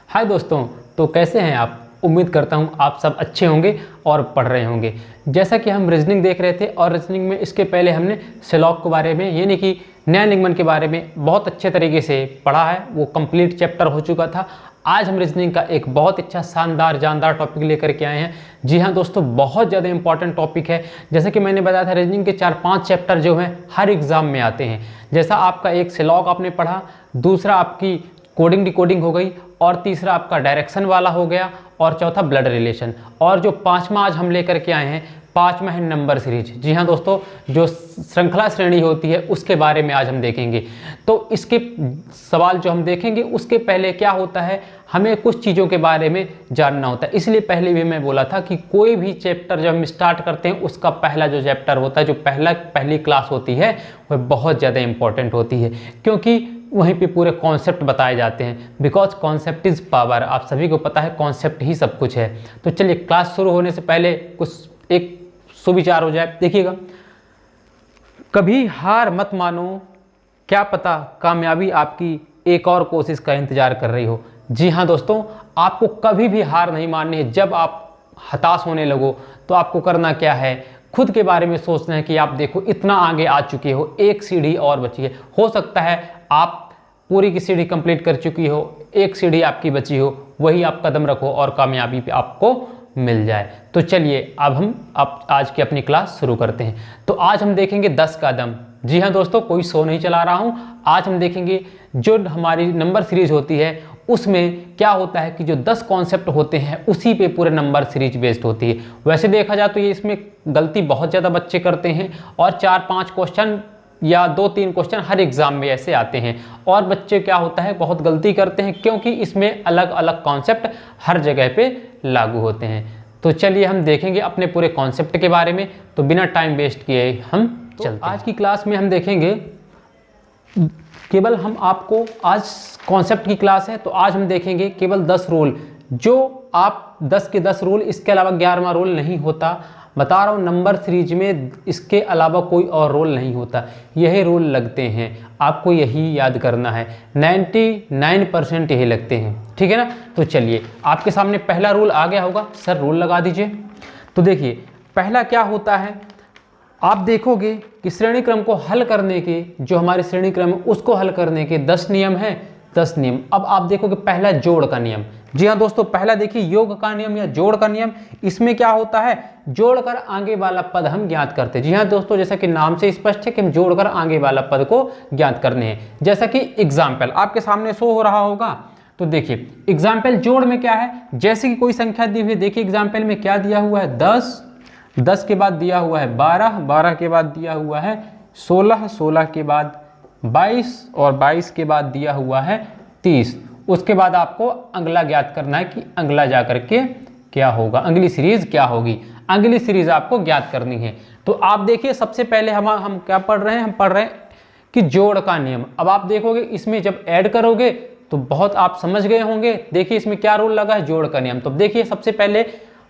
हाय दोस्तों, तो कैसे हैं आप। उम्मीद करता हूं आप सब अच्छे होंगे और पढ़ रहे होंगे। जैसा कि हम रीजनिंग देख रहे थे और रीजनिंग में इसके पहले हमने शेलॉक के बारे में यानी कि न्याय निगमन के बारे में बहुत अच्छे तरीके से पढ़ा है। वो कंप्लीट चैप्टर हो चुका था। आज हम रीजनिंग का एक बहुत अच्छा शानदार जानदार टॉपिक लेकर के आए हैं। जी हाँ दोस्तों, बहुत ज़्यादा इंपॉर्टेंट टॉपिक है। जैसे कि मैंने बताया था, रीजनिंग के 4-5 चैप्टर जो हैं हर एग्ज़ाम में आते हैं। जैसा आपका एक शेलॉक आपने पढ़ा, दूसरा आपकी कोडिंग डिकोडिंग हो गई, और तीसरा आपका डायरेक्शन वाला हो गया, और चौथा ब्लड रिलेशन, और जो पांचवा आज हम लेकर के आए हैं, पांचवा है नंबर सीरीज। जी हाँ दोस्तों, जो श्रृंखला श्रेणी होती है उसके बारे में आज हम देखेंगे। तो इसके सवाल जो हम देखेंगे उसके पहले क्या होता है, हमें कुछ चीज़ों के बारे में जानना होता है। इसलिए पहले भी मैं बोला था कि कोई भी चैप्टर जब हम स्टार्ट करते हैं उसका पहला जो चैप्टर होता है, जो पहली क्लास होती है, वह बहुत ज़्यादा इंपॉर्टेंट होती है, क्योंकि वहीं पे पूरे कॉन्सेप्ट बताए जाते हैं। Because concept is power. आप सभी को पता है कॉन्सेप्ट ही सब कुछ है। तो चलिए, क्लास शुरू होने से पहले कुछ एक सुविचार हो जाए। देखिएगा, कभी हार मत मानो, क्या पता कामयाबी आपकी एक और कोशिश का इंतजार कर रही हो। जी हाँ दोस्तों, आपको कभी भी हार नहीं माननी है। जब आप हताश होने लगो तो आपको करना क्या है, खुद के बारे में सोचना है कि आप देखो इतना आगे आ चुके हो, एक सीढ़ी और बची है। हो सकता है आप पूरी की सीढ़ी कंप्लीट कर चुकी हो, एक सीढ़ी आपकी बची हो, वही आप कदम रखो और कामयाबी पे आपको मिल जाए। तो चलिए अब हम आज की अपनी क्लास शुरू करते हैं। तो आज हम देखेंगे 10 कदम। जी हाँ दोस्तों, कोई शो नहीं चला रहा हूँ। आज हम देखेंगे जो हमारी नंबर सीरीज होती है उसमें क्या होता है कि जो 10 कॉन्सेप्ट होते हैं उसी पे पूरे नंबर सीरीज बेस्ड होती है। वैसे देखा जाए तो ये इसमें गलती बहुत ज़्यादा बच्चे करते हैं, और 4-5 क्वेश्चन या 2-3 क्वेश्चन हर एग्ज़ाम में ऐसे आते हैं, और बच्चे क्या होता है बहुत गलती करते हैं, क्योंकि इसमें अलग अलग कॉन्सेप्ट हर जगह पे लागू होते हैं। तो चलिए हम देखेंगे अपने पूरे कॉन्सेप्ट के बारे में। तो बिना टाइम वेस्ट किए हम चलते हैं। आज की क्लास में हम देखेंगे, केवल हम आपको आज कॉन्सेप्ट की क्लास है तो आज हम देखेंगे केवल 10 रूल, जो आप 10 के 10 रूल, इसके अलावा 11वां रूल नहीं होता। बता रहा हूँ, नंबर सीरीज में इसके अलावा कोई और रूल नहीं होता, यही रूल लगते हैं। आपको यही याद करना है, 99% यही लगते हैं, ठीक है ना। तो चलिए, आपके सामने पहला रूल आ गया होगा। सर रूल लगा दीजिए। तो देखिए, पहला क्या होता है, आप देखोगे कि श्रेणी क्रम को हल करने के, जो हमारे श्रेणी क्रम है उसको हल करने के 10 नियम हैं। 10 नियम। अब आप देखोगे पहला जोड़ का नियम। जी हाँ दोस्तों, पहला देखिए योग का नियम या जोड़ का नियम। इसमें क्या होता है, जोड़कर आगे वाला पद हम ज्ञात करते हैं। जी हाँ दोस्तों, जैसा कि नाम से स्पष्ट है कि हम जोड़कर आगे वाला पद को ज्ञात करने हैं। जैसा कि एग्जाम्पल आपके सामने शो हो रहा होगा। तो देखिए एग्जाम्पल जोड़ में क्या है, जैसे कि कोई संख्या दी हुई है। देखिए एग्जाम्पल में क्या दिया हुआ है, 10, 10 के बाद दिया हुआ है 12, 12 के बाद दिया हुआ है 16, 16 के बाद 22, और 22 के बाद दिया हुआ है 30। उसके बाद आपको अगला ज्ञात करना है कि अगला जाकर के क्या होगा, अगली सीरीज क्या होगी। अगली सीरीज आपको ज्ञात करनी है। तो आप देखिए, सबसे पहले हम क्या पढ़ रहे हैं, हम पढ़ रहे हैं कि जोड़ का नियम। अब आप देखोगे इसमें जब ऐड करोगे तो बहुत आप समझ गए होंगे। देखिए इसमें क्या रूल लगा है, जोड़ का नियम। तो देखिए सबसे पहले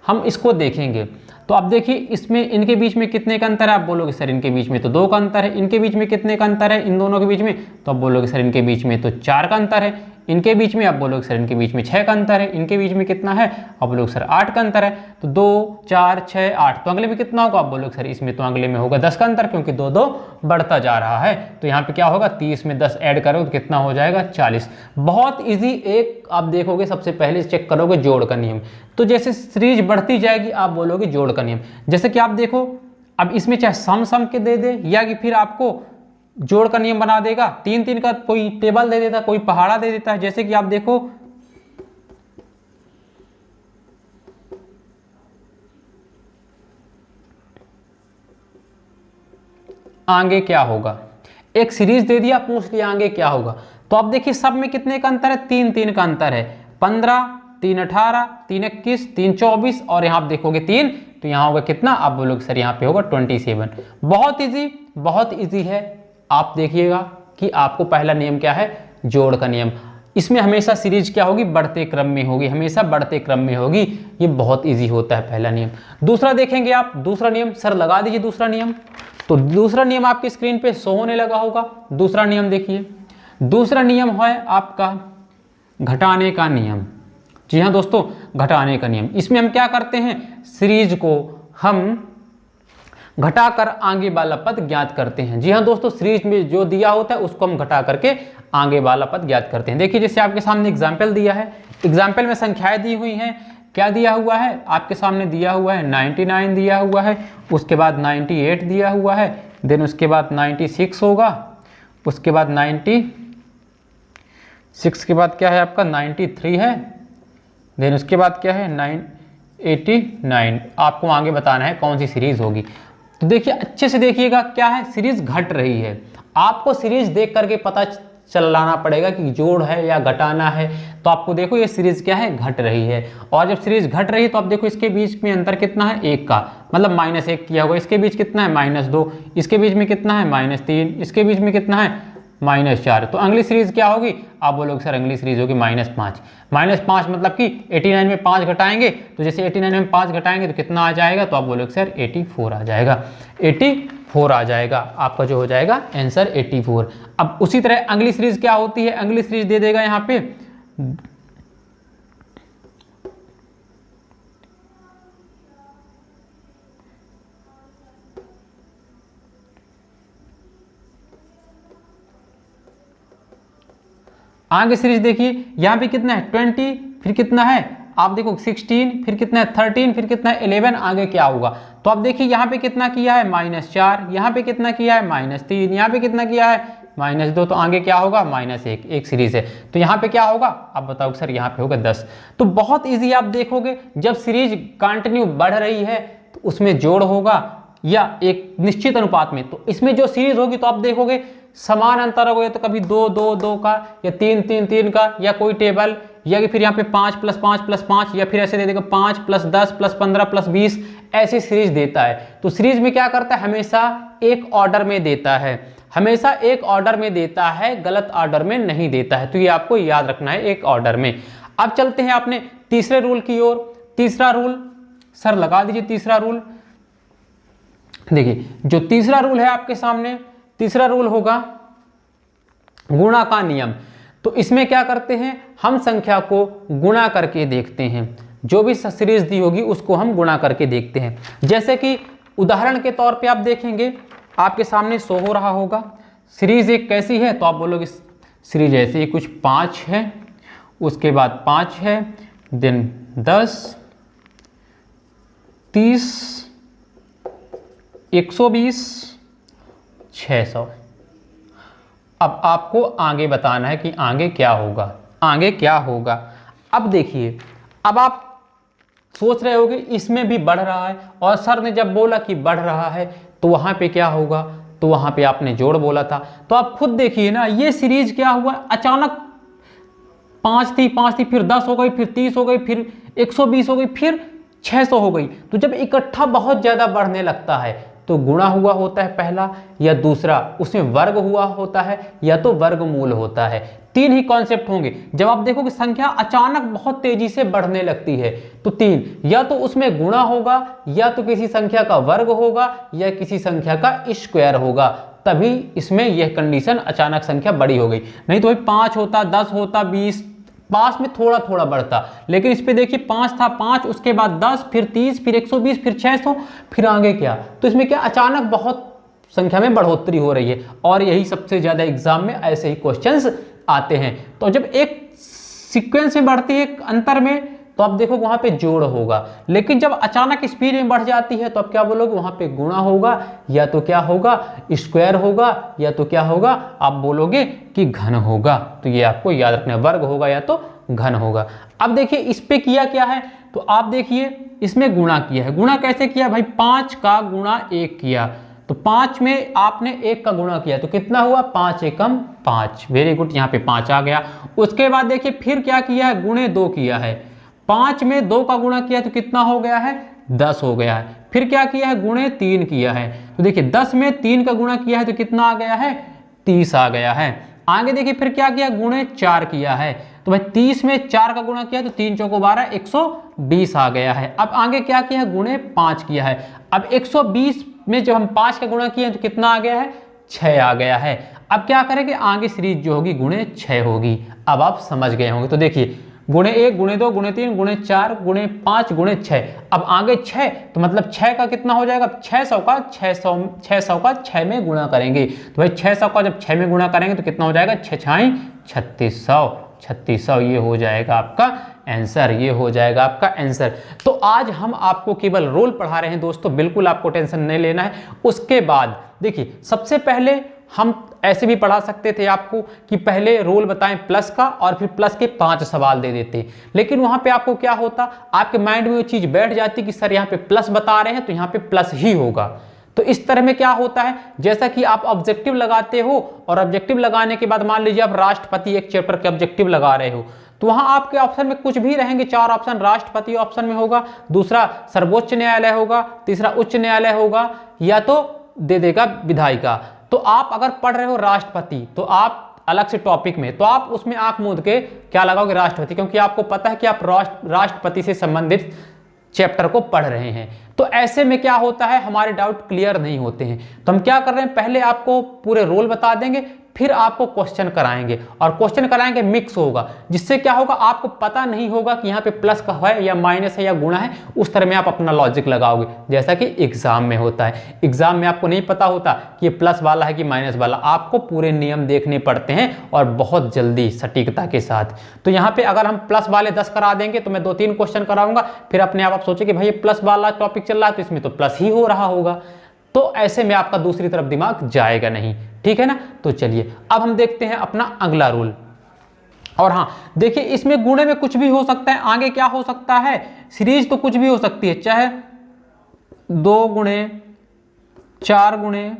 हम इसको देखेंगे। तो आप देखिए इसमें इनके बीच में कितने का अंतर है। आप बोलोगे सर इनके बीच में तो 2 का अंतर है। इनके बीच में कितने का अंतर है, इन दोनों के बीच में, तो आप बोलोगे सर इनके बीच में तो 4 का अंतर है। इनके बीच में आप बोलोगे सर इनके बीच में 6 का अंतर है। इनके बीच में कितना है, आप बोलोगे सर 8 का अंतर है। तो 2, 4, 6, 8, तो अगले में कितना होगा, आप बोलोगे सर इसमें तो अगले में होगा 10 का अंतर, क्योंकि 2-2 बढ़ता जा रहा है। तो यहाँ पे क्या होगा, 30 में 10 ऐड करोगे तो कितना हो जाएगा, 40। बहुत ईजी। एक आप देखोगे सबसे पहले चेक करोगे जोड़ का नियम। तो जैसे सीरीज बढ़ती जाएगी आप बोलोगे जोड़ का नियम। जैसे कि आप देखो, अब इसमें चाहे सम के दे दे या कि फिर आपको जोड़ का नियम बना देगा, 3-3 का कोई टेबल दे देता, कोई पहाड़ा दे देता है। जैसे कि आप देखो, आगे क्या होगा, एक सीरीज दे दिया, पूछ लिया आगे क्या होगा। तो आप देखिए सब में कितने का अंतर है, 3-3 का अंतर है। 15, 3 18, 3 21, 3 24, और यहाँ आप देखोगे 3, तो यहाँ होगा कितना, आप बोलोगे सर यहाँ पे होगा 27। बहुत इजी, बहुत इजी है। आप देखिएगा कि आपको पहला नियम क्या है, जोड़ का नियम। इसमें हमेशा सीरीज क्या होगी, बढ़ते क्रम में होगी, हमेशा बढ़ते क्रम में होगी। ये बहुत इजी होता है पहला नियम। दूसरा देखेंगे आप, दूसरा नियम। सर लगा दीजिए दूसरा नियम। तो दूसरा नियम आपकी स्क्रीन पे शो होने लगा होगा। दूसरा नियम देखिए, दूसरा नियम है आपका घटाने का नियम। जी हाँ दोस्तों, घटाने का नियम। इसमें हम क्या करते हैं, सीरीज को हम घटाकर आगे वाला पद ज्ञात करते हैं। जी हाँ दोस्तों, सीरीज में जो दिया होता है उसको हम घटा करके आगे वाला पद ज्ञात करते हैं। देखिए जैसे आपके सामने एग्जाम्पल दिया है, एग्जाम्पल में संख्याएं दी हुई हैं, क्या दिया हुआ है आपके सामने, दिया हुआ है 99 दिया हुआ है, उसके बाद 98 दिया हुआ है, देन उसके बाद 96 होगा, उसके बाद 96 के बाद क्या है आपका 93 है, देन उसके बाद क्या है 989। आपको आगे बताना है कौन सी सीरीज होगी। तो देखिए अच्छे से देखिएगा, क्या है सीरीज घट रही है। आपको सीरीज देख करके पता चलाना पड़ेगा कि जोड़ है या घटाना है। तो आपको देखो ये सीरीज क्या है, घट रही है। और जब सीरीज घट रही है तो आप देखो इसके बीच में अंतर कितना है, 1 का, मतलब -1 किया होगा। इसके बीच कितना है -2, इसके बीच में कितना है -3, इसके बीच में कितना है -4। तो अगली सीरीज क्या होगी, आप बोलोगे सर अगली सीरीज होगी -5। -5 मतलब कि 89 में 5 घटाएंगे, तो जैसे 89 में 5 घटाएंगे तो कितना आ जाएगा, तो आप बोलोगे सर 84 आ जाएगा, 84 आ जाएगा। आपका जो हो जाएगा आंसर 84। अब उसी तरह अगली सीरीज क्या होती है, अगली सीरीज दे देगा यहाँ पे आगे सीरीज देखिए, यहाँ पे कितना है 20, फिर कितना है आप देखो 16, फिर कितना है 13, फिर कितना है 11, आगे क्या होगा। तो आप देखिए यहाँ पे कितना किया है -4, यहाँ पे कितना किया है -3, यहाँ पे कितना किया है -2, तो आगे क्या होगा -1, एक सीरीज है। तो यहाँ पे क्या होगा आप बताओ सर, यहाँ पे होगा 10। तो बहुत ईजी, आप देखोगे जब सीरीज कंटिन्यू बढ़ रही है तो उसमें जोड़ होगा या एक निश्चित अनुपात में। तो इसमें जो सीरीज होगी तो आप देखोगे समान अंतर होगा, तो कभी 2 2 2 का, या 3 3 3 का, या कोई टेबल, या कि फिर यहाँ पे 5 + 5 + 5, या फिर ऐसे दे देगा 5 + 10 + 15 + 20, ऐसी सीरीज देता है। तो सीरीज में क्या करता है, हमेशा एक ऑर्डर में देता है, हमेशा एक ऑर्डर में देता है, गलत ऑर्डर में नहीं देता है। तो ये आपको याद रखना है, एक ऑर्डर में। अब चलते हैं अपने तीसरे रूल की ओर। तीसरा रूल सर लगा दीजिए, तीसरा रूल देखिए, जो तीसरा रूल है आपके सामने, तीसरा रूल होगा गुणा का नियम। तो इसमें क्या करते हैं, हम संख्या को गुणा करके देखते हैं, जो भी सीरीज दी होगी उसको हम गुणा करके देखते हैं। जैसे कि उदाहरण के तौर पे आप देखेंगे, आपके सामने शो हो रहा होगा सीरीज एक कैसी है, तो आप बोलोगे सीरीज ऐसी ही कुछ 5 है, उसके बाद 5 है, देन 10, 30, 120, 600। अब आपको आगे बताना है कि आगे क्या होगा, आगे क्या होगा। अब देखिए, अब आप सोच रहे होगे इसमें भी बढ़ रहा है, और सर ने जब बोला कि बढ़ रहा है तो वहां पे क्या होगा, तो वहां पे आपने जोड़ बोला था। तो आप खुद देखिए ना, ये सीरीज क्या हुआ, अचानक 5 थी, फिर 10 हो गई, फिर 30 हो गई, फिर 120 हो गई, फिर 600 हो गई। तो जब इकट्ठा बहुत ज्यादा बढ़ने लगता है तो गुणा हुआ होता है पहला, या दूसरा उसमें वर्ग हुआ होता है, या तो वर्गमूल होता है। 3 ही कॉन्सेप्ट होंगे। जब आप देखोगे संख्या अचानक बहुत तेजी से बढ़ने लगती है तो 3, या तो उसमें गुणा होगा, या तो किसी संख्या का वर्ग होगा, या किसी संख्या का स्क्वायर होगा, तभी इसमें यह कंडीशन अचानक संख्या बड़ी हो गई। नहीं तो भाई 5 होता, 10 होता, 20, पास में थोड़ा थोड़ा बढ़ता। लेकिन इस पे देखिए 5 था, 5, उसके बाद 10, फिर 30, फिर 120, फिर 600, फिर आगे क्या। तो इसमें क्या अचानक बहुत संख्या में बढ़ोतरी हो रही है, और यही सबसे ज्यादा एग्जाम में ऐसे ही क्वेश्चंस आते हैं। तो जब एक सीक्वेंस में बढ़ती है अंतर में, तो आप देखो वहां पे जोड़ होगा। लेकिन जब अचानक स्पीड में बढ़ जाती है तो आप क्या बोलोगे, वहां पे गुणा होगा, या तो क्या होगा स्क्वायर होगा, या तो क्या होगा आप बोलोगे कि घन होगा। तो ये आपको याद रखना है, वर्ग होगा या तो घन होगा। अब देखिए इस पे किया क्या है, तो आप देखिए इसमें गुणा किया है। गुणा कैसे किया भाई, 5 का गुणा 1 किया, तो 5 में आपने 1 का गुणा किया तो कितना हुआ, 5 एकम 5। वेरी गुड, यहाँ पे 5 आ गया। उसके बाद देखिए फिर क्या किया है, गुणे 2 किया है। 5 में 2 का गुणा किया तो कितना हो गया है, 10 हो गया है। फिर क्या किया है, गुणे 3 किया है। तो देखिए 10 में 3 का गुणा किया है तो कितना आ गया है, 30 आ गया है। आगे देखिए फिर क्या किया, गुणे 4 किया है। तो भाई 30 में 4 का गुणा किया तो 3 चौको 12, 120 आ गया है। अब आगे क्या किया है, गुणे 5 किया है। अब 120 में जब हम 5 का गुणा किया तो कितना आ गया है, 6 आ गया है। अब क्या करेंगे, आगे सीरीज जो होगी गुणे 6 होगी। अब आप समझ गए होंगे। तो देखिए गुणे 1 गुणे 2 गुणे 3 गुणे 4 गुणे 5 गुणे 6। अब आगे 6 तो मतलब 6 का कितना हो जाएगा, 600 का 600 में गुणा करेंगे। तो भाई 600 का जब 6 में गुणा करेंगे तो कितना हो जाएगा, 6 छाई 3600 ये हो जाएगा आपका आंसर, ये हो जाएगा आपका आंसर। तो आज हम आपको केवल रोल पढ़ा रहे हैं दोस्तों, बिल्कुल आपको टेंशन नहीं लेना है। उसके बाद देखिए, सबसे पहले हम ऐसे भी पढ़ा सकते थे आपको कि पहले रोल बताएं प्लस का और फिर प्लस के 5 सवाल दे देते, लेकिन वहां पे आपको क्या होता, आपके माइंड में वो चीज बैठ जाती कि सर यहाँ पे प्लस बता रहे हैं तो यहाँ पे प्लस ही होगा। तो इस तरह में क्या होता है, जैसा कि आप ऑब्जेक्टिव लगाते हो और ऑब्जेक्टिव लगाने के बाद मान लीजिए आप राष्ट्रपति एक चैप्टर के ऑब्जेक्टिव लगा रहे हो, तो वहां आपके ऑप्शन में कुछ भी रहेंगे, 4 ऑप्शन, राष्ट्रपति ऑप्शन में होगा, दूसरा सर्वोच्च न्यायालय होगा, तीसरा उच्च न्यायालय होगा, या तो दे देगा विधायिका। तो आप अगर पढ़ रहे हो राष्ट्रपति तो आप अलग से टॉपिक में, तो आप उसमें आंख मूंद के क्या लगाओगे, राष्ट्रपति, क्योंकि आपको पता है कि आप राष्ट्रपति से संबंधित चैप्टर को पढ़ रहे हैं। तो ऐसे में क्या होता है, हमारे डाउट क्लियर नहीं होते हैं। तो हम क्या कर रहे हैं, पहले आपको पूरे रोल बता देंगे, फिर आपको क्वेश्चन कराएंगे, और क्वेश्चन कराएंगे मिक्स होगा, जिससे क्या होगा, आपको पता नहीं होगा कि यहाँ पे प्लस का है या माइनस है या गुणा है। उस तरह में आप अपना लॉजिक लगाओगे, जैसा कि एग्जाम में होता है। एग्जाम में आपको नहीं पता होता कि ये प्लस वाला है कि माइनस वाला, आपको पूरे नियम देखने पड़ते हैं और बहुत जल्दी सटीकता के साथ। तो यहाँ पे अगर हम प्लस वाले 10 करा देंगे तो मैं 2-3 क्वेश्चन कराऊंगा, फिर अपने आप सोचे कि भाई ये प्लस वाला टॉपिक चल रहा है तो इसमें तो प्लस ही हो रहा होगा। तो ऐसे में आपका दूसरी तरफ दिमाग जाएगा नहीं, ठीक है ना। तो चलिए अब हम देखते हैं अपना अगला रूल। और हाँ देखिए, इसमें गुणे में कुछ भी हो सकता है, आगे क्या हो सकता है, सीरीज तो कुछ भी हो सकती है, चाहे 2 गुणे 4 गुणे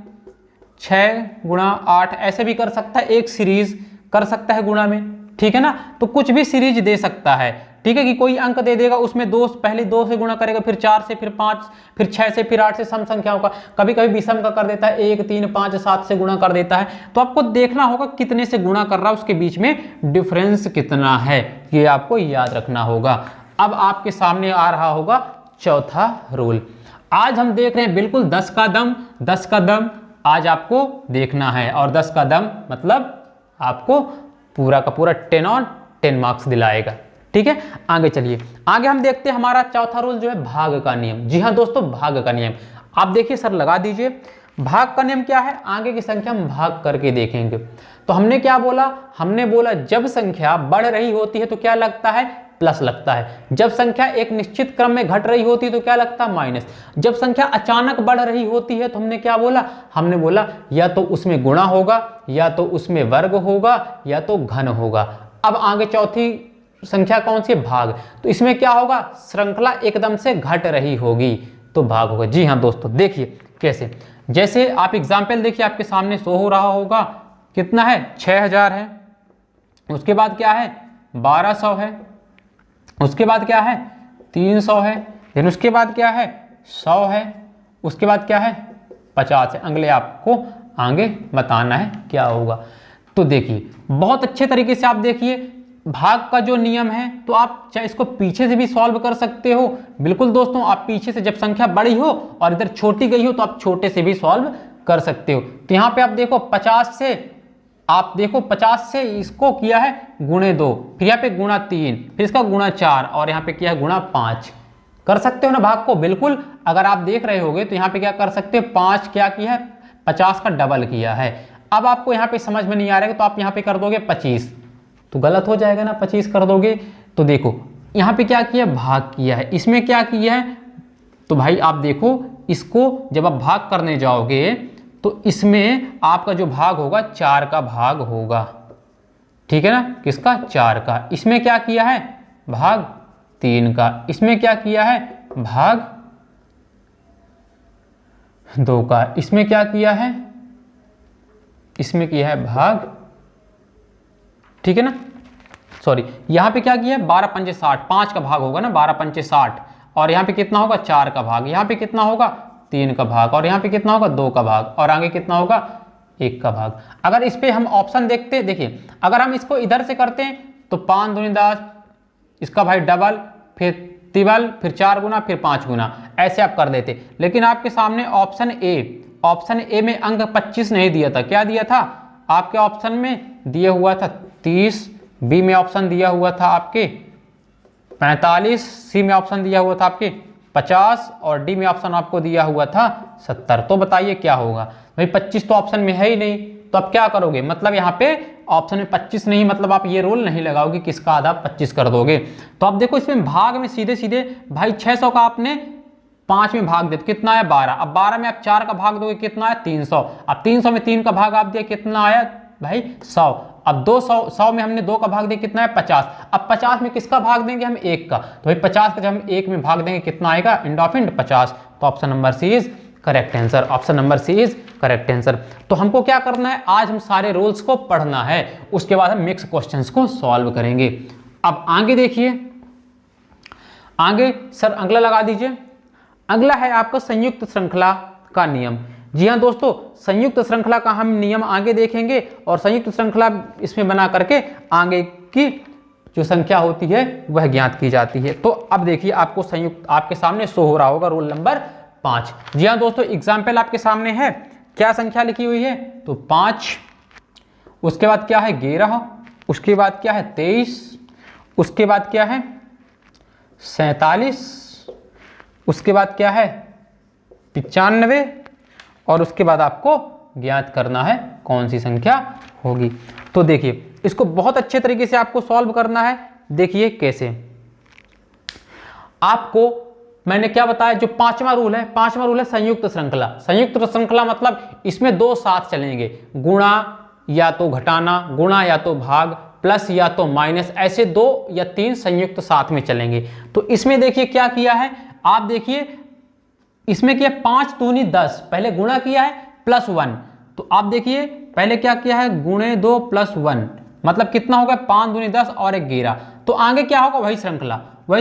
6 गुणा 8 ऐसे भी कर सकता है, एक सीरीज कर सकता है गुणा में, ठीक है ना। तो कुछ भी सीरीज दे सकता है, ठीक है, कि कोई अंक दे देगा, उसमें 2 पहले 2 से गुणा करेगा, फिर 4 से, फिर 5, फिर 6 से, फिर 8 से, सम संख्याओं का, कभी कभी विषम का कर देता है, 1 3 5 7 से गुणा कर देता है। तो आपको देखना होगा कितने से गुणा कर रहा है, उसके बीच में डिफरेंस कितना है, ये आपको याद रखना होगा। अब आपके सामने आ रहा होगा चौथा रूल। आज हम देख रहे हैं बिल्कुल 10 का दम आज आपको देखना है, और 10 का दम मतलब आपको पूरा का पूरा 10 on 10 मार्क्स दिलाएगा, ठीक है। आगे चलिए, आगे हम देखते हैं हमारा चौथा रूल जो है भाग का नियम। जी हाँ दोस्तों, भाग का नियम आप देखिए, सर लगा दीजिए। भाग का नियम क्या है, आगे की संख्या हम भाग करके देखेंगे। तो हमने क्या बोला, हमने बोला जब संख्या बढ़ रही होती है तो क्या लगता है, प्लस लगता है। जब संख्या एक निश्चित क्रम में घट रही होती है तो क्या लगता है, माइनस। जब संख्या अचानक बढ़ रही होती है तो हमने क्या बोला, हमने बोला या तो उसमें गुणा होगा, या तो उसमें वर्ग होगा, या तो घन होगा। अब आगे चौथी संख्या कौन सी है, भाग। तो इसमें क्या होगा, श्रृंखला एकदम से घट रही होगी तो भाग होगा। जी हाँ दोस्तों, देखिए कैसे, जैसे आप एग्जाम्पल देखिए, आपके सामने शो हो रहा होगा, कितना है, 6000 है, उसके बाद क्या है, 1200 है, उसके बाद क्या है, 300 है, फिर उसके बाद क्या है, 100 है, उसके बाद क्या है, 50 है। अगले आपको आगे बताना है क्या होगा। तो देखिए बहुत अच्छे तरीके से आप देखिए, भाग का जो नियम है, तो आप चाहे इसको पीछे से भी सॉल्व कर सकते हो। बिल्कुल दोस्तों, आप पीछे से, जब संख्या बड़ी हो और इधर छोटी गई हो तो आप छोटे से भी सॉल्व कर सकते हो। तो यहाँ पे आप देखो 50 से, आप देखो 50 से इसको किया है गुणे 2, फिर यहाँ पे गुणा 3, फिर इसका गुणा 4, और यहाँ पे किया है गुणा 5। कर सकते हो ना भाग को, बिल्कुल। अगर आप देख रहे होगे तो यहाँ पे क्या कर सकते हो, 5 क्या किया है, 50 का डबल किया है। अब आपको यहाँ पे समझ में नहीं आ रहा है तो आप यहाँ पे कर दोगे 25, तो गलत हो जाएगा ना, 25 कर दोगे। तो देखो यहाँ पे क्या किया, भाग किया है, इसमें क्या किया है, तो भाई आप देखो इसको जब आप भाग करने जाओगे तो इसमें आपका जो भाग होगा 4 का भाग होगा, ठीक है ना, किसका, 4 का। इसमें क्या किया है, भाग 3 का। इसमें क्या किया है, भाग 2 का। इसमें क्या किया है, इसमें किया है भाग, ठीक है ना, सॉरी, यहां पे क्या किया है, 12 पंचे 60, 5 का भाग होगा ना, 12 पंचे 60, और यहाँ पे कितना होगा, 4 का भाग, यहाँ पे कितना होगा, 3 का भाग, और यहाँ पे कितना होगा, 2 का भाग, और आगे कितना होगा, 1 का भाग। अगर इस पे हम ऑप्शन देखते हैं, देखिए अगर हम इसको इधर से करते हैं तो 5 दूनी 10, इसका भाई डबल, फिर तिबल, फिर 4 गुना, फिर 5 गुना, ऐसे आप कर देते। लेकिन आपके सामने ऑप्शन ए में अंक 25 नहीं दिया था, क्या दिया था, आपके ऑप्शन में दिया हुआ था 30, बी में ऑप्शन दिया हुआ था आपके 45, सी में ऑप्शन दिया हुआ था आपके 50 और डी में ऑप्शन आपको दिया हुआ था 70। तो बताइए क्या होगा भाई, 25 तो ऑप्शन में है ही नहीं, तो आप क्या करोगे, मतलब यहाँ पे ऑप्शन में 25 नहीं, मतलब आप ये रूल नहीं लगाओगे कि इसका आधा 25 कर दोगे। तो आप देखो इसमें भाग में सीधे सीधे भाई 600 का आपने 5 में भाग दिया तो कितना आया 12। अब 12 में आप 4 का भाग दोगे कितना आया 300। अब 300 में 3 का भाग आप दिया कितना आया भाई 100। अब 200 में हमने 2 का भाग दिया कितना है 50। अब 50 में किसका भाग देंगे हम 1 का, तो भाई 50 का जब हम 1 में भाग देंगे कितना आएगा एंड ऑफ इंड 50। तो option number C is correct answer, option number C is correct answer. तो हमको क्या करना है, आज हम सारे रूल्स को पढ़ना है, उसके बाद हम मिक्स क्वेश्चंस को सॉल्व करेंगे। अब आगे देखिए, आगे सर अगला लगा दीजिए। अगला है आपका संयुक्त श्रृंखला का नियम। जी हाँ दोस्तों, संयुक्त श्रृंखला का हम नियम आगे देखेंगे और संयुक्त श्रृंखला इसमें बना करके आगे की जो संख्या होती है वह ज्ञात की जाती है। तो अब देखिए आपको संयुक्त आपके सामने शो हो रहा होगा रूल नंबर 5। जी हाँ दोस्तों, एग्जाम्पल आपके सामने है, क्या संख्या लिखी हुई है तो 5, उसके बाद क्या है 11, उसके बाद क्या है 23, उसके बाद क्या है 47, उसके बाद क्या है 95 और उसके बाद आपको ज्ञात करना है कौन सी संख्या होगी। तो देखिए इसको बहुत अच्छे तरीके से आपको सॉल्व करना है। देखिए कैसे, आपको मैंने क्या बताया, जो पांचवा रूल है संयुक्त श्रृंखला। संयुक्त श्रृंखला मतलब इसमें दो साथ चलेंगे, गुणा या तो घटाना, गुणा या तो भाग, प्लस या तो माइनस, ऐसे 2 या 3 संयुक्त साथ में चलेंगे। तो इसमें देखिए क्या किया है, आप देखिए इसमें किया 5 दूनी 10, पहले गुणा किया है प्लस 1। तो आप देखिए पहले क्या किया है गुणे 2 प्लस 1, मतलब कितना होगा 5 दूनी 10 और 1 11। तो आगे क्या होगा वही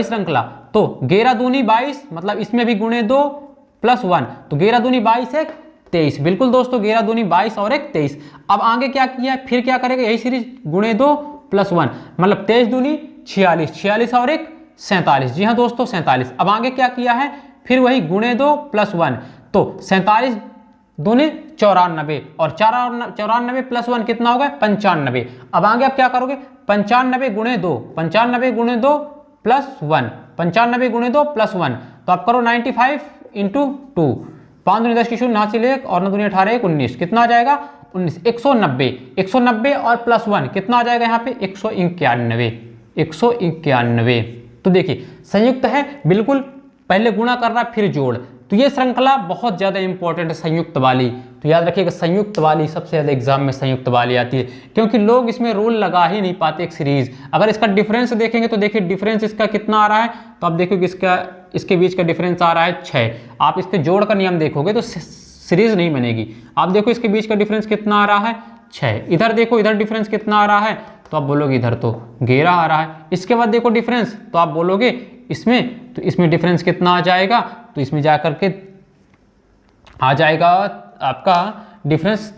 श्रृंखला। तो 11 दूनी 22, मतलब इसमें भी गुणे 2 प्लस 1, तो 11 दूनी 22 1 23। बिल्कुल दोस्तों 11 दूनी 22 और 1 23। अब आगे क्या किया है, फिर क्या करेगा यही सीरीज गुणे 2 प्लस 1, मतलब 23 दूनी 46, 46 और 1 47। जी हाँ दोस्तों 47। अब आगे क्या किया है, फिर वही गुणे 2 प्लस 1, तो 47 दूनी 94 और 94 प्लस 1 कितना होगा 95। अब आगे आप क्या करोगे 95 गुणे 2, 95 गुणे 2 प्लस 1, 95 गुणे 2 प्लस 1, तो आप करो 95 इंटू 2, 5 दूनी 10 की शून्य, 9 से 1 और 9 दूनी 18 1 19, कितना आ जाएगा 19, 190, 190 और प्लस 1 कितना आ जाएगा यहाँ पे 191, 191। तो देखिए संयुक्त है, बिल्कुल पहले गुणा करना फिर जोड़। तो ये श्रृंखला बहुत ज्यादा इंपॉर्टेंट है संयुक्त वाली, तो याद रखिएगा संयुक्त वाली सबसे ज्यादा एग्जाम में संयुक्त वाली आती है, क्योंकि लोग इसमें रूल लगा ही नहीं पाते एक सीरीज। अगर इसका डिफरेंस देखेंगे तो देखिए डिफरेंस इसका कितना आ रहा है, तो आप देखोगे इसके बीच का डिफरेंस आ रहा है 6। आप इसके जोड़ का नियम देखोगे तो सीरीज नहीं बनेगी। आप देखो इसके बीच का डिफरेंस कितना आ रहा है 6, इधर देखो इधर डिफरेंस कितना आ रहा है, तो आप बोलोगे इधर तो 11 आ रहा है। इसके बाद देखो डिफरेंस, तो आप बोलोगे इसमें, तो इसमें डिफरेंस कितना आ जाएगा, तो इसमें जाकर के आ जाएगा आपका डिफरेंस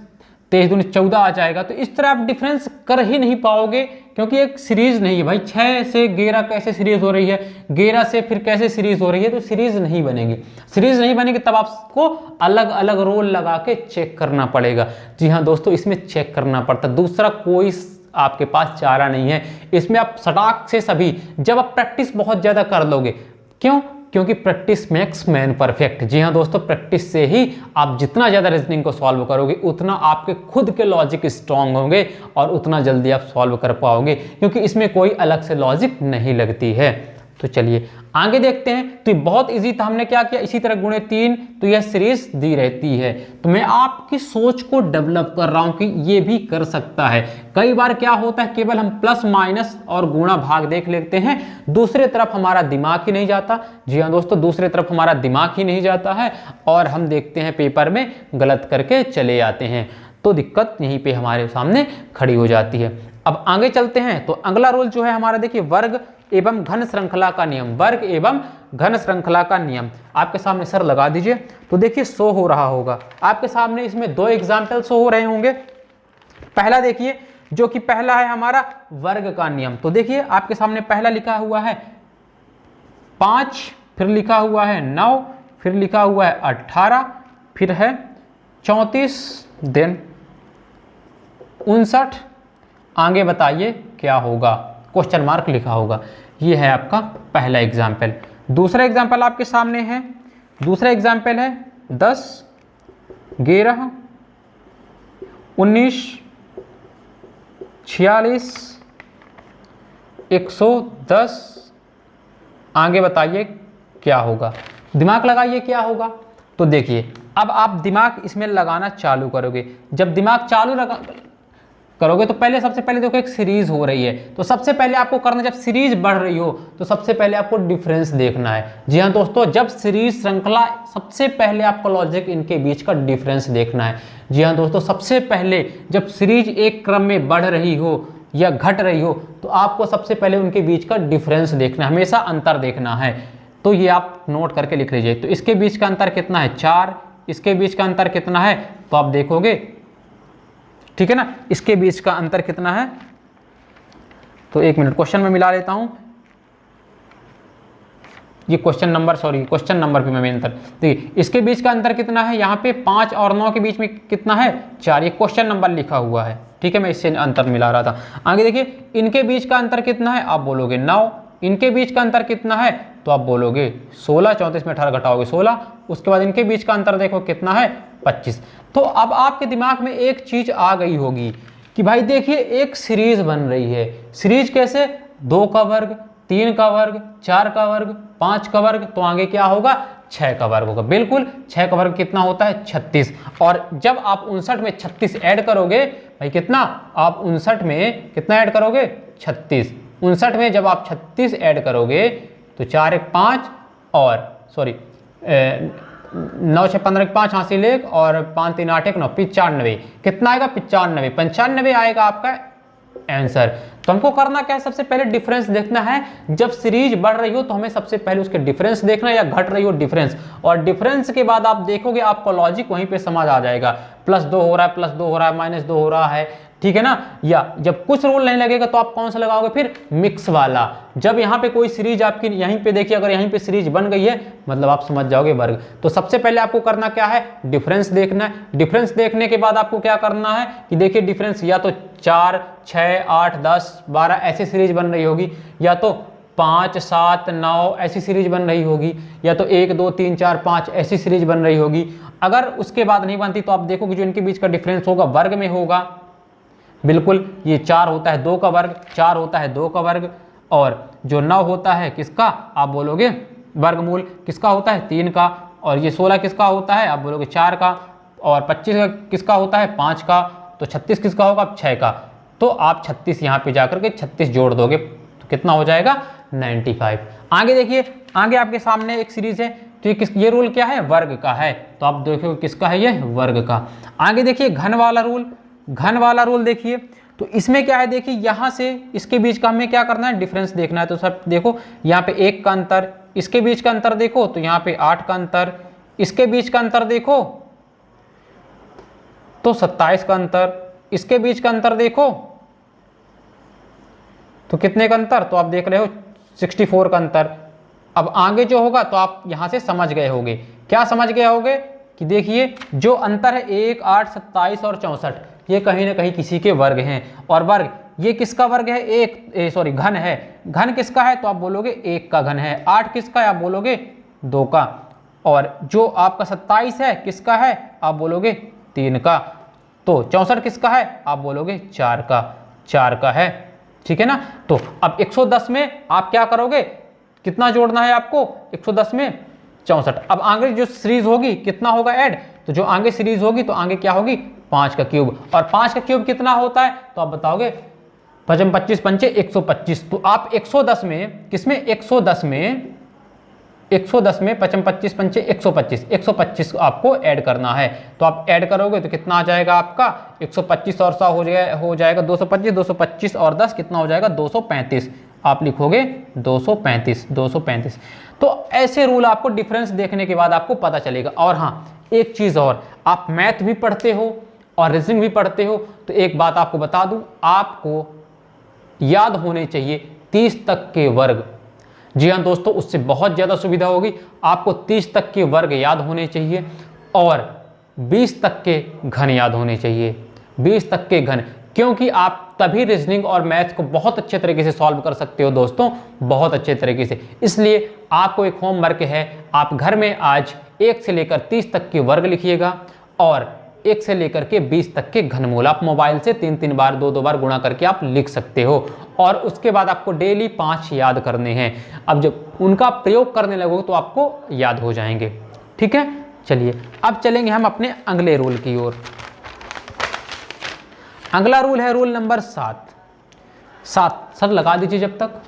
23 दूनी 14 आ जाएगा। तो इस तरह आप डिफरेंस कर ही नहीं पाओगे, क्योंकि एक सीरीज नहीं है भाई। 6 से 11 कैसे सीरीज हो रही है, 11 से फिर कैसे सीरीज हो रही है, तो सीरीज नहीं बनेगी। सीरीज नहीं बनेगी तब आपको अलग अलग रोल लगा के चेक करना पड़ेगा। जी हाँ दोस्तों, इसमें चेक करना पड़ता, दूसरा कोई आपके पास चारा नहीं है। इसमें आप सटाक से सभी, जब आप प्रैक्टिस बहुत ज्यादा कर लोगे, क्यों, क्योंकि प्रैक्टिस मेक्स मैन परफेक्ट। जी हाँ दोस्तों, प्रैक्टिस से ही आप जितना ज्यादा रीजनिंग को सॉल्व करोगे उतना आपके खुद के लॉजिक स्ट्रांग होंगे और उतना जल्दी आप सॉल्व कर पाओगे, क्योंकि इसमें कोई अलग से लॉजिक नहीं लगती है। तो चलिए आगे देखते हैं। तो ये बहुत इजी था, हमने क्या किया, इसी तरह गुणे 3, तो यह सीरीज दी रहती है। तो मैं आपकी सोच को डेवलप कर रहा हूं कि ये भी कर सकता है। कई बार क्या होता है, केवल हम प्लस माइनस और गुणा भाग देख लेते हैं, दूसरे तरफ हमारा दिमाग ही नहीं जाता। जी हाँ दोस्तों, दूसरे तरफ हमारा दिमाग ही नहीं जाता है और हम देखते हैं पेपर में गलत करके चले आते हैं, तो दिक्कत यहीं पे हमारे सामने खड़ी हो जाती है। अब आगे चलते हैं। तो अगला रूल जो है हमारा, देखिए वर्ग एवं घन श्रृंखला का नियम, वर्ग एवं घन श्रृंखला का नियम आपके सामने सर लगा दीजिए। तो देखिए शो हो रहा होगा आपके सामने, इसमें 2 एग्जाम्पल शो हो रहे होंगे। पहला देखिए, जो कि पहला है हमारा वर्ग का नियम। तो देखिए आपके सामने पहला लिखा हुआ है 5, फिर लिखा हुआ है 9, फिर लिखा हुआ है 18, फिर है 34, देन 59। आगे बताइए क्या होगा, क्वेश्चन मार्क लिखा होगा। ये है आपका पहला एग्जाम्पल। दूसरा एग्जाम्पल आपके सामने है। दूसरा एग्जाम्पल है 10, 11, 19, 46, 110। आगे बताइए क्या होगा, दिमाग लगाइए क्या होगा। तो देखिए अब आप दिमाग इसमें लगाना चालू करोगे। जब दिमाग चालू करोगे तो पहले सबसे पहले देखो एक सीरीज हो रही है, तो सबसे पहले आपको करना, जब सीरीज बढ़ रही हो तो सबसे पहले आपको डिफरेंस देखना है। जी हाँ दोस्तों, जब सीरीज श्रृंखला, सबसे पहले आपको लॉजिक इनके बीच का डिफरेंस देखना है। जी हाँ दोस्तों, सबसे पहले जब सीरीज एक क्रम में बढ़ रही हो या घट रही हो तो आपको सबसे पहले उनके बीच का डिफरेंस देखना है, हमेशा अंतर देखना है। तो ये आप नोट करके लिख लीजिए। तो इसके बीच का अंतर कितना है 4, इसके बीच का अंतर कितना है, तो आप देखोगे, ठीक है ना, इसके बीच का अंतर कितना है। तो एक मिनट क्वेश्चन में मिला लेता हूं, ये क्वेश्चन नंबर पे मैं अंतर देखिए, इसके बीच का अंतर कितना है, यहाँ पे 5 और 9 के बीच में कितना है 4, ये क्वेश्चन नंबर लिखा हुआ है, ठीक है, मैं इससे अंतर मिला रहा था। आगे देखिए इनके बीच का अंतर कितना है, आप बोलोगे 9, इनके बीच का अंतर कितना है, तो आप बोलोगे 16, 34 में 18 घटाओगे 16, उसके बाद इनके बीच का अंतर देखो कितना है 25। तो अब आपके दिमाग में एक चीज आ गई होगी कि भाई देखिए एक सीरीज बन रही है। सीरीज कैसे, 2 का वर्ग, 3 का वर्ग, 4 का वर्ग, 5 का वर्ग, तो आगे क्या होगा 6 का वर्ग होगा। बिल्कुल 6 का वर्ग कितना होता है 36। और जब आप 59 में 36 ऐड करोगे, भाई कितना, आप 59 में कितना ऐड करोगे 36, 59 में जब आप 36 ऐड करोगे तो 4 1 5 और 9 6 15 5 हासिल 1 और 5 3 8 1 9, 95। कितना आएगा 95 आएगा आपका आंसर। तो हमको करना क्या है, सबसे पहले डिफरेंस देखना है। जब सीरीज बढ़ रही हो तो हमें सबसे पहले उसके डिफरेंस देखना है, या घट रही हो डिफरेंस, और डिफरेंस के बाद आप देखोगे आपको लॉजिक वहीं पे समझ आ जाएगा। +2 हो रहा है, +2 हो रहा है, -2 हो रहा है, ठीक है ना। या जब कुछ रूल नहीं लगेगा तो आप कौन सा लगाओगे फिर, मिक्स वाला। जब यहाँ पे कोई सीरीज आपकी यहीं पे देखिए, अगर यहीं पे सीरीज बन गई है मतलब आप समझ जाओगे वर्ग। तो सबसे पहले आपको करना क्या है, डिफरेंस देखना है। डिफरेंस देखने के बाद आपको क्या करना है कि देखिए डिफरेंस या तो 4 6 8 10 12 ऐसी सीरीज बन रही होगी, या तो 5 7 9 ऐसी सीरीज बन रही होगी, या तो 1 2 3 4 5 ऐसी सीरीज बन रही होगी। अगर उसके बाद नहीं बनती तो आप देखोगे जो इनके बीच का डिफरेंस होगा वर्ग में होगा। बिल्कुल, ये 4 होता है 2 का वर्ग, 4 होता है 2 का वर्ग, और जो 9 होता है किसका, आप बोलोगे वर्गमूल किसका होता है 3 का, और ये 16 किसका होता है, आप बोलोगे 4 का, और 25 किसका होता है 5 का, तो 36 किसका होगा 6 का। तो आप 36 यहाँ पे जाकर के 36 जोड़ दोगे तो कितना हो जाएगा 95। आगे देखिए, आगे आपके सामने एक सीरीज है, तो ये रूल क्या है, वर्ग का है। तो आप देखो किसका है, ये वर्ग का। आगे देखिए घन वाला रूल देखिए, तो इसमें क्या है, देखिए यहाँ से इसके बीच का हमें क्या करना है, डिफरेंस देखना है। तो सब देखो यहाँ पे 1 का अंतर, इसके बीच का अंतर देखो तो यहाँ पे 8 का अंतर, इसके बीच का अंतर देखो तो 27 का अंतर, इसके बीच का अंतर देखो तो कितने का अंतर, तो आप देख रहे हो 64 का अंतर। अब आगे जो होगा तो आप यहां से समझ गए होगे, क्या समझ गए होगे कि देखिए जो अंतर है 1 8 27 और 64, ये कहीं ना कहीं किसी के वर्ग हैं। और वर्ग ये किसका वर्ग है, घन है। घन किसका है, तो आप बोलोगे 1 का घन है। 8 किसका है, आप बोलोगे 2 का। और जो आपका 27 है किसका है, आप बोलोगे 3 का। तो 64 किसका है, आप बोलोगे 4 का है, ठीक है ना। तो अब 110 में आप क्या करोगे, कितना जोड़ना है आपको, 110 में 64। अब आगे जो सीरीज होगी कितना होगा ऐड, तो जो आगे सीरीज होगी तो आगे क्या होगी 5 का क्यूब, और 5 का क्यूब कितना होता है, तो आप बताओगे 5 25 5 125। तो आप 110 में किसमें, 110 में 5 25 5 125 आपको ऐड करना है। तो आप ऐड करोगे तो कितना आ जाएगा आपका 125 और 100 हो जाएगा 225, 225 और 10 कितना हो जाएगा 235। आप लिखोगे 235। तो ऐसे रूल आपको डिफरेंस देखने के बाद आपको पता चलेगा। और हाँ एक चीज़ और, आप मैथ भी पढ़ते हो और रीजनिंग भी पढ़ते हो, तो एक बात आपको बता दूं, आपको याद होने चाहिए 30 तक के वर्ग। जी हाँ दोस्तों, उससे बहुत ज़्यादा सुविधा होगी। आपको 30 तक के वर्ग याद होने चाहिए और 20 तक के घन याद होने चाहिए। 20 तक के घन, क्योंकि आप तभी रीजनिंग और मैथ्स को बहुत अच्छे तरीके से सॉल्व कर सकते हो दोस्तों, बहुत अच्छे तरीके से। इसलिए आपको एक होमवर्क है, आप घर में आज 1 से लेकर 30 तक के वर्ग लिखिएगा और 1 से लेकर के 20 तक के घनमूल आप मोबाइल से 3-3 बार 2-2 बार गुणा करके आप लिख सकते हो। और उसके बाद आपको डेली 5 याद करने हैं। अब जब उनका प्रयोग करने लगोगे तो आपको याद हो जाएंगे। ठीक है, चलिए अब चलेंगे हम अपने अगले रूल की ओर। अगला रूल है रूल नंबर 7। सर लगा दीजिए जब तक।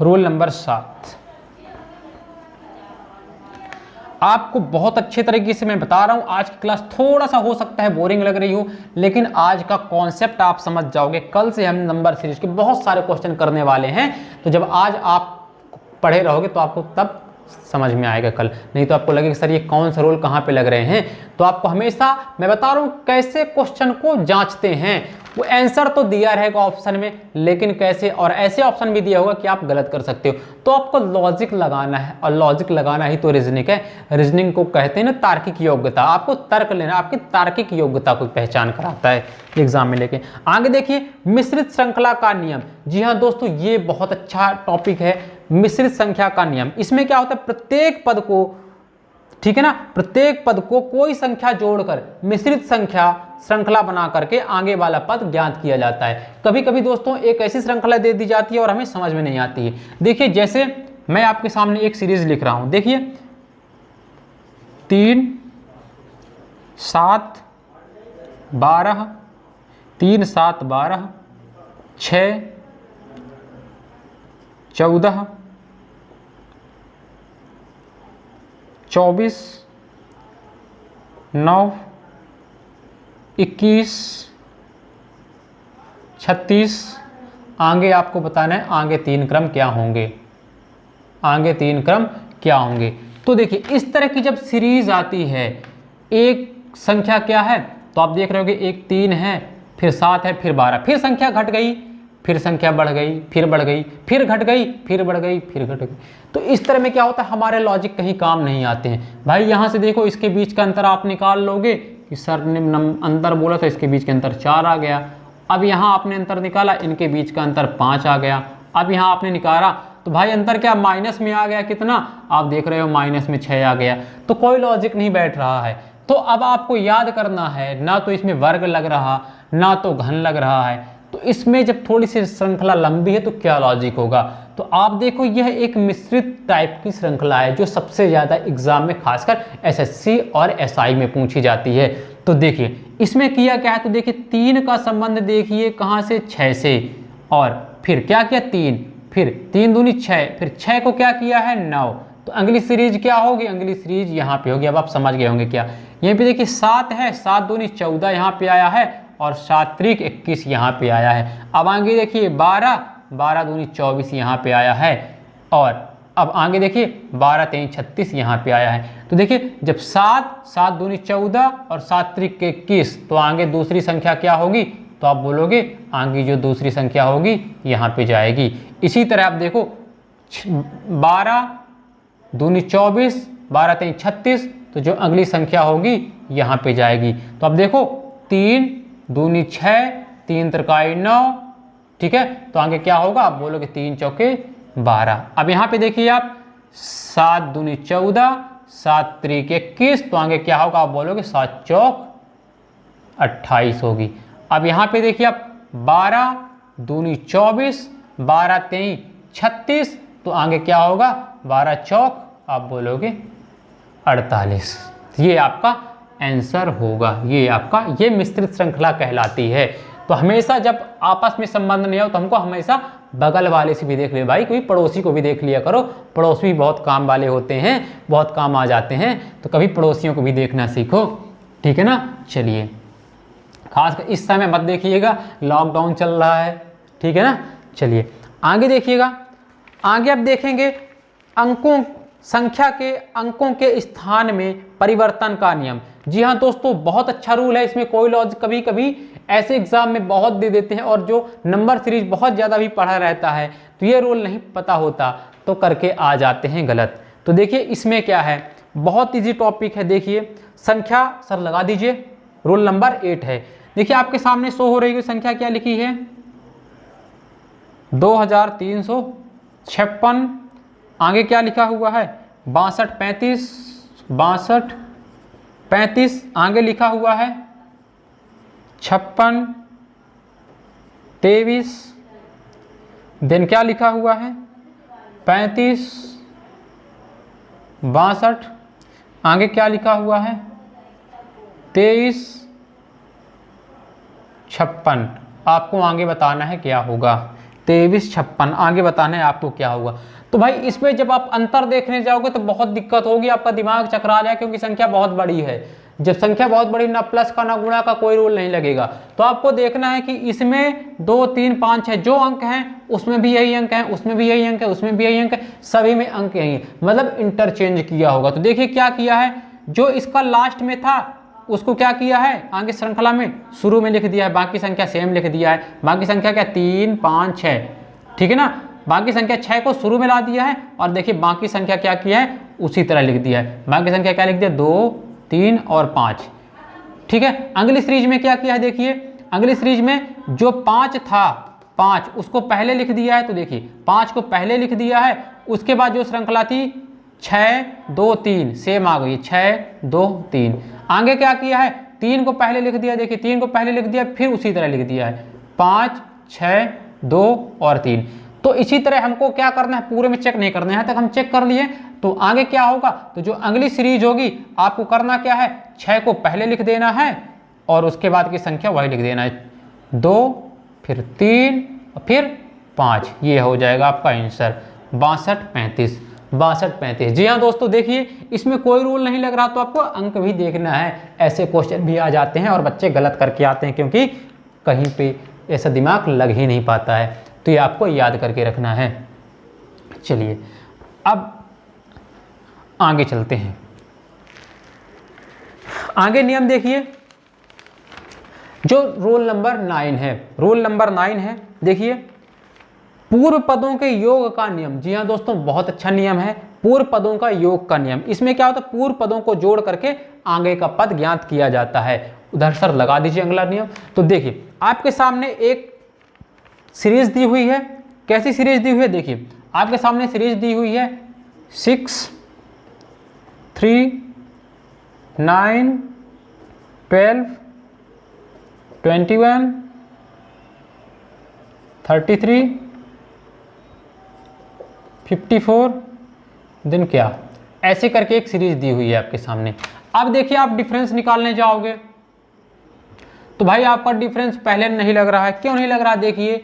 रूल नंबर 7 आपको बहुत अच्छे तरीके से मैं बता रहा हूं। आज की क्लास थोड़ा सा हो सकता है बोरिंग लग रही हो, लेकिन आज का कॉन्सेप्ट आप समझ जाओगे। कल से हम नंबर सीरीज के बहुत सारे क्वेश्चन करने वाले हैं, तो जब आज आप पढ़े रहोगे तो आपको तब समझ में आएगा कल। नहीं तो आपको लगेगा सर ये कौन सा रोल कहाँ पे लग रहे हैं। तो आपको हमेशा मैं बता रहा हूँ कैसे क्वेश्चन को जांचते हैं। वो आंसर तो दिया रहेगा ऑप्शन में, लेकिन कैसे, और ऐसे ऑप्शन भी दिया होगा कि आप गलत कर सकते हो। तो आपको लॉजिक लगाना है, और लॉजिक लगाना ही तो रीजनिंग है। रीजनिंग को कहते हैं ना तार्किक योग्यता। आपको तर्क लेना, आपकी तार्किक योग्यता को पहचान कराता है एग्जाम में लेके। आगे देखिए मिश्रित श्रृंखला का नियम। जी हाँ दोस्तों, ये बहुत अच्छा टॉपिक है, मिश्रित संख्या का नियम। इसमें क्या होता है, प्रत्येक पद को, ठीक है ना, प्रत्येक पद को कोई संख्या जोड़कर मिश्रित संख्या श्रृंखला बना करके आगे वाला पद ज्ञात किया जाता है। कभी कभी दोस्तों एक ऐसी श्रृंखला दे दी जाती है और हमें समझ में नहीं आती है। देखिए जैसे मैं आपके सामने एक सीरीज लिख रहा हूं, देखिए 3, 7, 12, 3, 7, 12, 6, 14, 24, 9, 21, 36। आगे आपको बताना है आगे 3 क्रम क्या होंगे, आगे 3 क्रम क्या होंगे। तो देखिए इस तरह की जब सीरीज आती है, एक संख्या क्या है तो आप देख रहे होगे, एक 3 है, फिर 7 है, फिर 12, फिर संख्या घट गई, फिर संख्या बढ़ गई, फिर बढ़ गई, फिर घट गई, फिर बढ़ गई, फिर घट गई। तो इस तरह में क्या होता है, हमारे लॉजिक कहीं काम नहीं आते हैं भाई। यहाँ से देखो इसके बीच का अंतर आप निकाल लोगे कि सर ने अंतर बोला था, इसके बीच के अंतर 4 आ गया। अब यहाँ आपने अंतर निकाला, इनके बीच का अंतर 5 आ गया। अब यहाँ आपने निकाला तो भाई अंतर क्या माइनस में आ गया, कितना आप देख रहे हो माइनस में 6 आ गया। तो कोई लॉजिक नहीं बैठ रहा है। तो अब आपको याद करना है, ना तो इसमें वर्ग लग रहा, ना तो घन लग रहा है। तो इसमें जब थोड़ी सी श्रृंखला लंबी है तो क्या लॉजिक होगा। तो आप देखो यह एक मिश्रित टाइप की श्रृंखला है जो सबसे ज़्यादा एग्जाम में खासकर एसएससी और एसआई में पूछी जाती है। तो देखिए इसमें किया क्या है, तो देखिए 3 का संबंध देखिए कहाँ से, 6 से, और फिर क्या किया 3, फिर 3 दूनी 6, फिर 6 को क्या किया है 9। तो अगली सीरीज क्या होगी, अगली सीरीज यहाँ पे होगी। अब आप समझ गए होंगे क्या। यहीं पे देखिए 7 है, 7 दूनी 14 यहाँ पे आया है, और 7 त्रिक 21 यहाँ पे आया है। अब आगे देखिए 12, 12 दूनी 24 यहाँ पे आया है, और अब आगे देखिए 12 3 36 यहाँ पे आया है। तो देखिए जब 7 दूनी 14 और 7 त्रिक 21, तो आगे दूसरी संख्या क्या होगी, तो आप बोलोगे आगे जो दूसरी संख्या होगी यहाँ पे जाएगी। इसी तरह आप देखो 12 दूनी 24, 12 3 36, तो जो अगली संख्या होगी यहाँ पे जाएगी। तो अब देखो 3 दूनी 6, 3 त्रिकाई 9, ठीक है। तो आगे क्या होगा, आप बोलोगे 3 चौके 12। अब यहाँ पे देखिए आप 7 दूनी 14, 7 त्रिक 21, तो आगे क्या होगा, आप बोलोगे 7 चौक 28 होगी। अब यहाँ पे देखिए आप 12 दूनी 24, 12 3 36, तो आगे क्या होगा 12 चौक आप बोलोगे 48। ये आपका आंसर होगा, ये आपका ये मिश्रित श्रृंखला कहलाती है। तो हमेशा जब आपस में संबंध नहीं हो तो हमको हमेशा बगल वाले से भी देख ले भाई, कोई पड़ोसी को भी देख लिया करो। पड़ोसी भी बहुत काम वाले होते हैं, बहुत काम आ जाते हैं। तो कभी पड़ोसियों को भी देखना सीखो, ठीक है ना। चलिए खासकर इस समय मत देखिएगा, लॉकडाउन चल रहा है, ठीक है ना। चलिए आगे देखिएगा, आगे आप देखेंगे अंकों, संख्या के अंकों के स्थान में परिवर्तन का नियम। जी हाँ दोस्तों, बहुत अच्छा रूल है। इसमें कोई लॉजिक कभी कभी ऐसे एग्जाम में बहुत दे देते हैं, और जो नंबर सीरीज बहुत ज़्यादा भी पढ़ा रहता है तो ये रूल नहीं पता होता तो करके आ जाते हैं गलत। तो देखिए इसमें क्या है, बहुत इजी टॉपिक है। देखिए संख्या सर लगा दीजिए, रोल नंबर 8 है। देखिए आपके सामने शो हो रही है संख्या क्या लिखी है 2356। आगे क्या लिखा हुआ है 62 35। आगे लिखा हुआ है 56 23। देन क्या लिखा हुआ है 35 62। आगे क्या लिखा हुआ है 23 56। आपको आगे बताना है क्या होगा 23 56। आगे बताना है आपको क्या होगा। तो भाई इसमें जब आप अंतर देखने जाओगे तो बहुत दिक्कत होगी, आपका दिमाग चकरा जाए, क्योंकि संख्या बहुत बड़ी है। जब संख्या बहुत बड़ी, ना प्लस का ना गुणा का कोई रूल नहीं लगेगा। तो आपको देखना है कि इसमें 2 3 5 6 जो अंक हैं उसमें भी यही अंक है, उसमें भी यही अंक है, उसमें भी यही अंक है, सभी में अंक यही है, मतलब इंटरचेंज किया होगा। तो देखिए क्या किया है, जो इसका लास्ट में था उसको क्या किया है आगे श्रृंखला में शुरू में लिख दिया है, बाकी संख्या सेम लिख दिया है। बाकी संख्या क्या 3 5 6, ठीक है ना। बाकी संख्या 6 को शुरू में ला दिया है, और देखिए बाकी संख्या क्या किया है उसी तरह लिख दिया है। बाकी संख्या क्या लिख दिया 2 3 और 5, ठीक है। अगली सीरीज में क्या किया है, देखिए अगली सीरीज में जो 5 था 5 उसको पहले लिख दिया है। तो देखिए 5 को पहले लिख दिया है, उसके बाद जो श्रृंखला थी 6 2 3 सेम आ गई 6 2 3। आगे क्या किया है 3 को पहले लिख दिया, देखिए 3 को पहले लिख दिया, फिर उसी तरह लिख दिया है 5 6 2 और 3। तो इसी तरह हमको क्या करना है, पूरे में चेक नहीं करना है, यहाँ तक हम चेक कर लिए। तो आगे क्या होगा, तो जो अगली सीरीज होगी आपको करना क्या है 6 को पहले लिख देना है और उसके बाद की संख्या वही लिख देना है 2 फिर 3 और फिर 5। ये हो जाएगा आपका आंसर 62 35। जी हाँ दोस्तों, देखिए इसमें कोई रूल नहीं लग रहा, तो आपको अंक भी देखना है। ऐसे क्वेश्चन भी आ जाते हैं और बच्चे गलत करके आते हैं, क्योंकि कहीं पे ऐसा दिमाग लग ही नहीं पाता है। तो ये आपको याद करके रखना है। चलिए अब आगे चलते हैं। आगे नियम देखिए, जो रोल नंबर 9 है, रोल नंबर 9 है। देखिए पूर्व पदों के योग का नियम। जी हाँ दोस्तों, बहुत अच्छा नियम है पूर्व पदों का योग का नियम। इसमें क्या होता है, पूर्व पदों को जोड़ करके आगे का पद ज्ञात किया जाता है। उधर सर लगा दीजिए अगला नियम। तो देखिए आपके सामने एक सीरीज दी हुई है। कैसी सीरीज दी हुई है, देखिए आपके सामने सीरीज दी हुई है 6 3 9 12 21 33 54। दिन क्या ऐसे करके एक सीरीज दी हुई है आपके सामने। अब देखिए आप डिफरेंस निकालने जाओगे तो भाई आपका डिफरेंस पहले नहीं लग रहा है। क्यों नहीं लग रहा, देखिए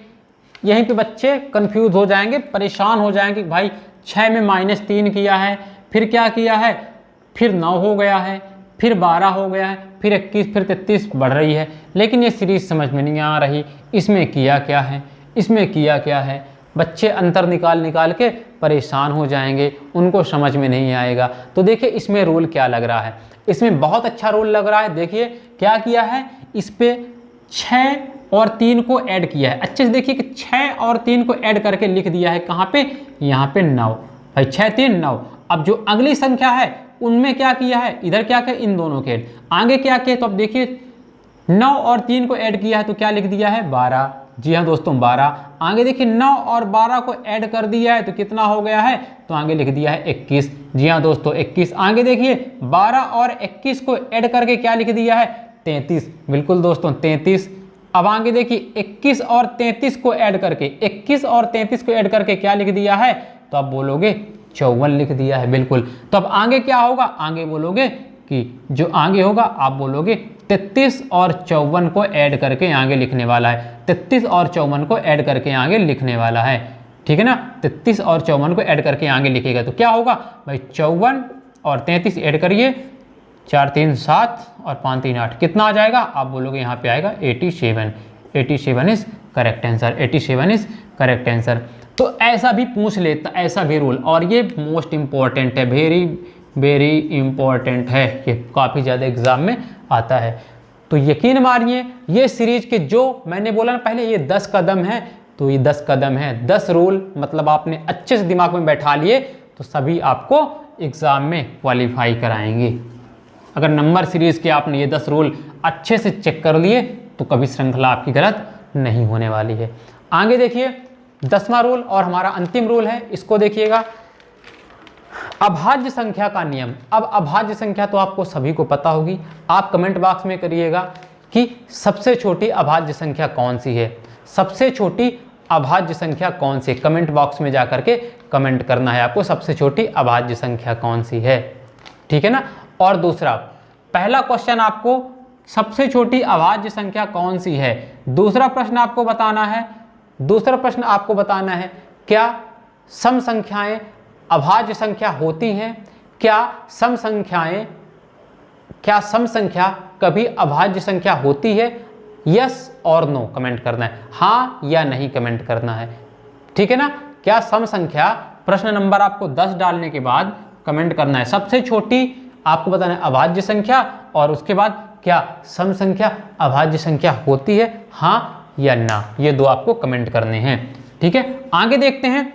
यहीं पे बच्चे कंफ्यूज हो जाएंगे, परेशान हो जाएंगे कि भाई 6 में -3 किया है, फिर क्या किया है, फिर 9 हो गया है, फिर 12 हो गया है, फिर 21, फिर 33 बढ़ रही है। लेकिन ये सीरीज समझ में नहीं आ रही, इसमें किया क्या है, इसमें किया क्या है। बच्चे अंतर निकाल निकाल के परेशान हो जाएंगे, उनको समझ में नहीं आएगा। तो देखिए इसमें रूल क्या लग रहा है, इसमें बहुत अच्छा रूल लग रहा है। देखिए क्या किया है, इस पे 6 और 3 को ऐड किया है। अच्छे से देखिए कि 6 और 3 को ऐड करके लिख दिया है कहाँ पे, यहाँ पे 9। भाई 6 3 9। अब जो अगली संख्या है उनमें क्या किया है, इधर क्या किया, इन दोनों के ऐड। आगे क्या किया, तो अब देखिए 9 और 3 को ऐड किया है तो क्या लिख दिया है 12। जी हाँ दोस्तों 12। आगे देखिए 9 और 12 को ऐड कर दिया है तो कितना हो गया है, तो आगे लिख दिया है 21। जी हाँ दोस्तों 21। आगे देखिए 12 और 21 को ऐड करके क्या लिख दिया है 33। बिल्कुल दोस्तों 33। अब आगे देखिए 21 और 33 को ऐड करके, 21 और 33 को ऐड करके क्या लिख दिया है, तो आप बोलोगे 54 लिख दिया है। बिल्कुल। तो अब आगे क्या होगा, आगे बोलोगे कि जो आगे होगा आप बोलोगे 33 और 54 को ऐड करके आगे लिखने वाला है। 33 और 54 को ऐड करके आगे लिखने वाला है, ठीक है ना। 33 और 54 को ऐड करके आगे लिखेगा तो क्या होगा भाई 54 और 33 ऐड करिए, 4 3 7 और 5 3 8, कितना आ जाएगा, आप बोलोगे यहाँ पे आएगा 87। 87 is correct answer. 87 is correct answer. तो ऐसा भी पूछ लेता, ऐसा भी रूल, और ये मोस्ट इंपॉर्टेंट है, वेरी वेरी इंपॉर्टेंट है, ये काफ़ी ज़्यादा एग्जाम में आता है। तो यकीन मानिए ये सीरीज के जो मैंने बोला ना पहले, ये 10 कदम है, तो ये 10 कदम है, 10 रूल, मतलब आपने अच्छे से दिमाग में बैठा लिए तो सभी आपको एग्ज़ाम में क्वालिफाई कराएंगे। अगर नंबर सीरीज़ के आपने ये 10 रूल अच्छे से चेक कर लिए तो कभी श्रृंखला आपकी गलत नहीं होने वाली है। आगे देखिए 10वां रूल और हमारा अंतिम रूल है, इसको देखिएगा, अभाज्य संख्या का नियम। अब अभाज्य संख्या तो आपको सभी को पता होगी, आप कमेंट बॉक्स में करिएगा कि सबसे छोटी अभाज्य संख्या कौन सी है, सबसे छोटी अभाज्य संख्या कौन सी, कमेंट बॉक्स में जाकर के कमेंट करना है आपको सबसे छोटी अभाज्य संख्या कौन सी है, ठीक है ना। और दूसरा, पहला क्वेश्चन आपको सबसे छोटी अभाज्य संख्या कौन सी है, दूसरा प्रश्न आपको बताना है, क्या सम संख्याएं अभाज्य संख्या होती हैं, क्या सम संख्या कभी अभाज्य संख्या होती है, यस और नो कमेंट करना है, हाँ या नहीं कमेंट करना है, ठीक है ना। क्या सम संख्या, प्रश्न नंबर आपको 10 डालने के बाद कमेंट करना है, सबसे छोटी आपको बताना है अभाज्य संख्या, और उसके बाद क्या सम संख्या अभाज्य संख्या होती है, हाँ या ना, ये दो आपको कमेंट करने हैं, ठीक है। आगे देखते हैं,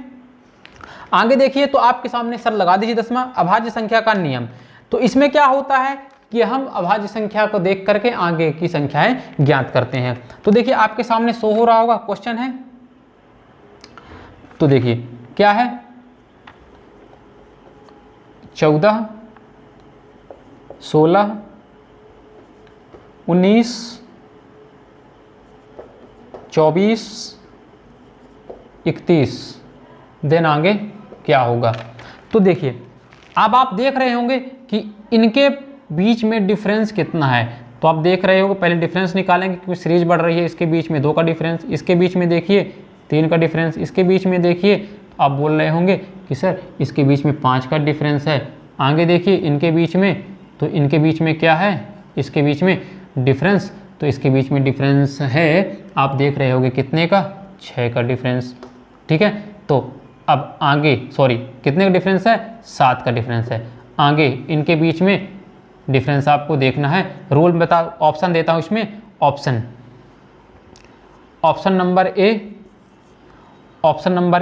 आगे देखिए तो आपके सामने सर लगा दीजिए 10वां अभाज्य संख्या का नियम। तो इसमें क्या होता है कि हम अभाज्य संख्या को देख करके आगे की संख्याएं ज्ञात करते हैं। तो देखिए आपके सामने शो हो रहा होगा, क्वेश्चन है, तो देखिए क्या है, 14, 16, 19, 24, 31, देन आगे क्या होगा। तो देखिए अब आप देख रहे होंगे कि इनके बीच में डिफरेंस कितना है, तो आप देख रहे होंगे, पहले डिफरेंस निकालेंगे क्योंकि सीरीज बढ़ रही है, इसके बीच में 2 का डिफरेंस, इसके बीच में देखिए 3 का डिफरेंस, इसके बीच में देखिए, तो आप बोल रहे होंगे कि सर इसके बीच में 5 का डिफरेंस है। आगे देखिए इनके बीच में, तो इनके बीच में क्या है, इसके बीच में डिफरेंस, तो इसके बीच में डिफरेंस है, आप देख रहे होंगे कितने का, 6 का डिफरेंस, ठीक है। तो अब आगे सॉरी कितने का डिफरेंस है, 7 का डिफरेंस है। आगे इनके बीच में डिफरेंस आपको देखना है, रूल बता, ऑप्शन देता हूँ इसमें, ऑप्शन नंबर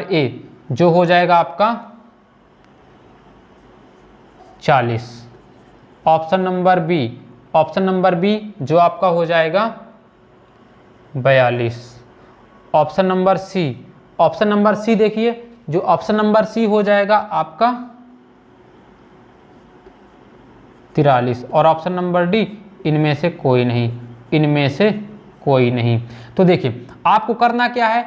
ए जो हो जाएगा आपका 40, ऑप्शन नंबर बी जो आपका हो जाएगा 42, ऑप्शन नंबर सी देखिए, जो ऑप्शन नंबर सी हो जाएगा आपका 43, और ऑप्शन नंबर डी इनमें से कोई नहीं। तो देखिए आपको करना क्या है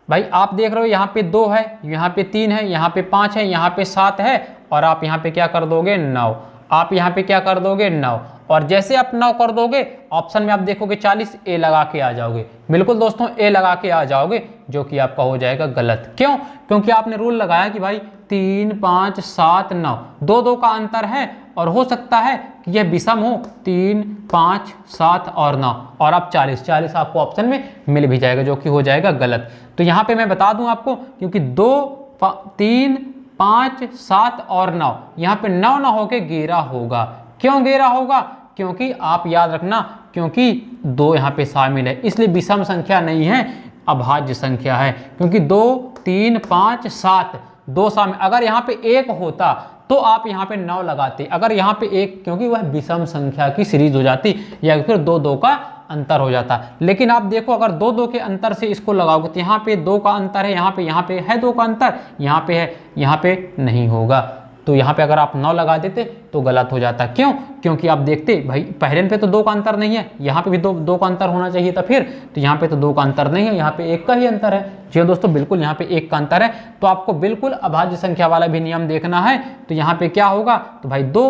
भाई, आप देख रहे हो यहाँ पे 2 है, यहाँ पे 3 है, यहाँ पे 5 है, यहाँ पे 7 है, और आप यहाँ पे क्या कर दोगे 9, आप यहाँ पे क्या कर दोगे 9, और जैसे आप 9 कर दोगे ऑप्शन में आप देखोगे 40, ए लगा के आ जाओगे, बिल्कुल दोस्तों ए लगा के आ जाओगे, जो कि आपका हो जाएगा गलत। क्यों? क्योंकि आपने रूल लगाया कि भाई 3, 5, 7, 9, 2 का अंतर है, और हो सकता है कि यह विषम हो, 3, 5, 7 और 9, और आप 40 आपको ऑप्शन में मिल भी जाएगा, जो कि हो जाएगा गलत। तो यहाँ पे मैं बता दूं आपको, क्योंकि 2, 3, 5, 7 और 9, यहाँ पे 9 ना होके 11 होगा। क्यों 11 होगा? क्योंकि आप याद रखना, क्योंकि 2 यहाँ पे शामिल है, इसलिए विषम संख्या नहीं है, अभाज्य संख्या है। क्योंकि 2, 3, 5, 7 2 शामिल, अगर यहाँ पे 1 होता तो आप यहाँ पे 9 लगाते, अगर यहाँ पे 1, क्योंकि वह विषम संख्या की सीरीज हो जाती, या फिर 2 का अंतर हो जाता। लेकिन आप देखो अगर 2 के अंतर से इसको लगाओगे तो यहाँ पे 2 का अंतर है, यहाँ पे है 2 का अंतर, यहाँ पे है, यहाँ पे नहीं होगा। तो यहाँ पे अगर आप 9 लगा देते तो गलत हो जाता। क्यों? क्योंकि आप देखते भाई पहले पे तो 2 का अंतर नहीं है, यहाँ पे भी 2 का अंतर होना चाहिए था फिर, तो यहाँ पे तो 2 का अंतर नहीं है, यहाँ पे 1 का ही अंतर है। जी दोस्तों बिल्कुल यहाँ पे 1 का अंतर है, तो आपको बिल्कुल अभाज्य संख्या वाला भी नियम देखना है। तो यहाँ पे क्या होगा, तो भाई 2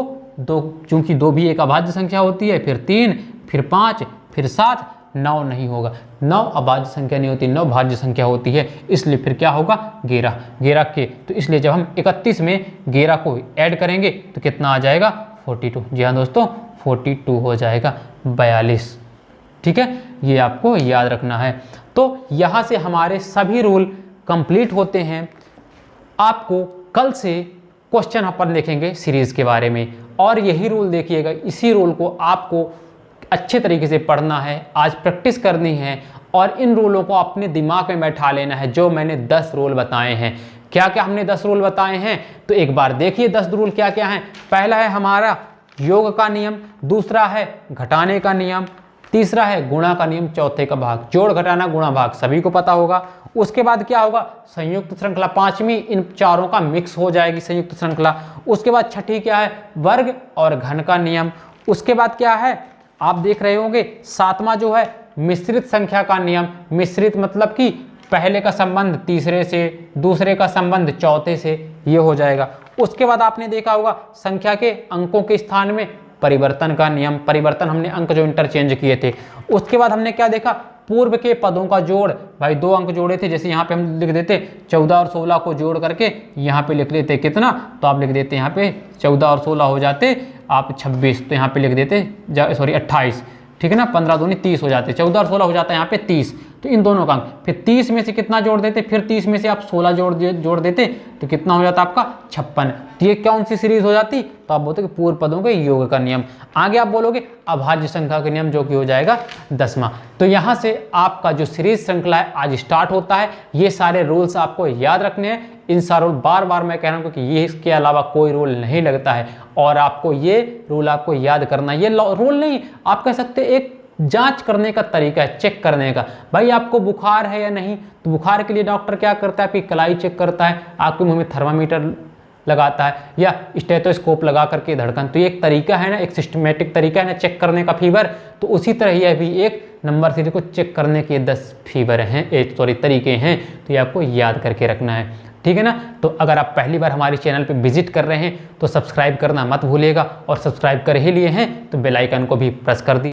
चूंकि 2 भी एक अभाज्य संख्या होती है, फिर 3, फिर 5, फिर 7, 9 नहीं होगा, 9 अभाज्य संख्या नहीं होती, 9 भाज्य संख्या होती है, इसलिए फिर क्या होगा 11 के। तो इसलिए जब हम 31 में 11 को ऐड करेंगे तो कितना आ जाएगा 42। जी हाँ दोस्तों 42 हो जाएगा 42। ठीक है, ये आपको याद रखना है। तो यहाँ से हमारे सभी रूल कंप्लीट होते हैं। आपको कल से क्वेश्चन अपन देखेंगे सीरीज के बारे में, और यही रूल देखिएगा, इसी रूल को आपको अच्छे तरीके से पढ़ना है, आज प्रैक्टिस करनी है, और इन रूलों को अपने दिमाग में बैठा लेना है। जो मैंने 10 रूल बताए हैं, क्या क्या हमने 10 रूल बताए हैं, तो एक बार देखिए 10 रूल क्या क्या हैं। पहला है हमारा योग का नियम, दूसरा है घटाने का नियम, तीसरा है गुणा का नियम, चौथे का भाग, जोड़ घटाना गुणा भाग सभी को पता होगा। उसके बाद क्या होगा, संयुक्त श्रृंखला, पांचवी इन चारों का मिक्स हो जाएगी संयुक्त श्रृंखला। उसके बाद छठी क्या है, वर्ग और घन का नियम। उसके बाद क्या है, आप देख रहे होंगे सातवां जो है मिश्रित संख्या का नियम। मिश्रित मतलब कि पहले का संबंध तीसरे से, दूसरे का संबंध चौथे से, ये हो जाएगा। उसके बाद आपने देखा होगा संख्या के अंकों के स्थान में परिवर्तन का नियम, परिवर्तन हमने अंक जो इंटरचेंज किए थे। उसके बाद हमने क्या देखा, पूर्व के पदों का जोड़, भाई 2 अंक जोड़े थे, जैसे यहाँ पे हम लिख देते 14 और 16 को जोड़ करके यहाँ पे लिख लेते कितना, तो आप लिख देते यहाँ पे 14 और 16 हो जाते आप 26, तो यहाँ पे लिख देते 28, ठीक है ना, 15 दूनी 30 हो जाते, 14 और 16 हो जाता है यहाँ पे 30, तो इन दोनों का अंक। फिर 30 में से कितना जोड़ देते, फिर 30 में से आप 16 जोड़ देते, तो कितना हो जाता आपका 56। तो ये कौन सी सीरीज हो जाती, तो आप बोलते कि पूर्व पदों के योग का नियम। आगे आप बोलोगे अभाज्य संख्या का नियम, जो कि हो जाएगा 10वां। तो यहाँ से आपका जो सीरीज श्रृंखला है आज स्टार्ट होता है। ये सारे रूल्स आपको याद रखने हैं। इन सारे रूल बार बार मैं कह रहा हूँ, क्योंकि ये इसके अलावा कोई रूल नहीं लगता है, और आपको ये रूल आपको याद करना। ये रूल नहीं, आप कह सकते एक जांच करने का तरीका है, चेक करने का। भाई आपको बुखार है या नहीं, तो बुखार के लिए डॉक्टर क्या करता है, आपकी कलाई चेक करता है, आपके मुंह में थर्मामीटर लगाता है, या स्टेथोस्कोप लगा करके धड़कन। तो ये एक तरीका है ना, एक सिस्टमेटिक तरीका है ना चेक करने का फीवर। तो उसी तरह यह भी एक नंबर सीरीज को चेक करने के 10 फीवर हैं, तरीके हैं। तो ये आपको याद करके रखना है, ठीक है ना। तो अगर आप पहली बार हमारे चैनल पे विजिट कर रहे हैं तो सब्सक्राइब करना मत भूलिएगा, और सब्सक्राइब कर ही लिए हैं तो बेल आइकन को भी प्रेस कर दीजिए।